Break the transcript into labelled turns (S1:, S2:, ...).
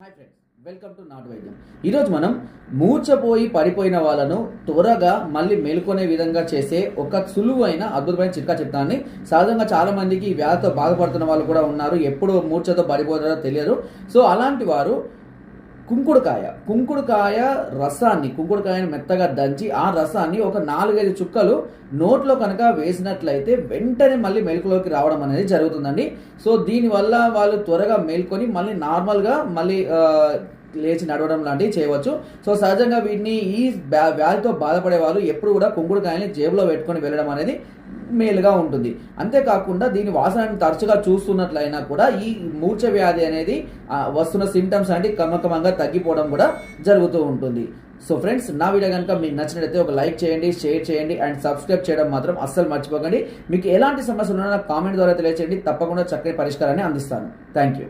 S1: Hi friends, welcome to నాటు వైద్యం. ఈరోజు మనం మూర్చపోయి పడిపోయిన వాళ్ళను త్వరగా మళ్ళీ మేల్కొనే విధంగా చేసే ఒక సులువైన అద్భుతమైన చిట్కా చెప్తాను. సహజంగా చాలా మందికి ఈ వ్యాధితో బాధపడుతున్న వాళ్ళు కూడా ఉన్నారు. ఎప్పుడు మూర్ఛతో పడిపోతారో తెలియదు. సో అలాంటి వారు కుంకుడుకాయ రసాన్ని కుంకుడుకాయను మెత్తగా దంచి ఆ రసాన్ని ఒక 4-5 చుక్కలు నోట్లో కనుక వేసినట్లయితే వెంటనే మళ్ళీ మెలకులోకి రావడం అనేది జరుగుతుందండి. సో దీనివల్ల వాళ్ళు త్వరగా మేల్కొని మళ్ళీ నార్మల్గా మళ్ళీ లేచి నడవడం లాంటివి చేయవచ్చు. సో సహజంగా వీటిని ఈ వ్యాధితో బాధపడే వాళ్ళు ఎప్పుడు కూడా కుంకుడుకాయని జేబులో పెట్టుకొని వెళ్ళడం అనేది మేలుగా ఉంటుంది. అంతేకాకుండా దీని వాసనని తరచుగా చూస్తున్నట్లయినా కూడా ఈ మూర్ఛ వ్యాధి అనేది వస్తున్న సిమ్టమ్స్ అనేవి క్రమక్రమంగా తగ్గిపోవడం కూడా జరుగుతూ ఉంటుంది. సో ఫ్రెండ్స్, నా వీడియో కనుక మీకు నచ్చినట్లయితే ఒక లైక్ చేయండి, షేర్ చేయండి అండ్ సబ్స్క్రైబ్ చేయడం మాత్రం అస్సలు మర్చిపోకండి. మీకు ఎలాంటి సమస్యలు ఉన్నా నాకు కామెంట్ ద్వారా తెలియజేయండి. తప్పకుండా చక్కని పరిష్కారాన్ని అందిస్తాను. Thank you.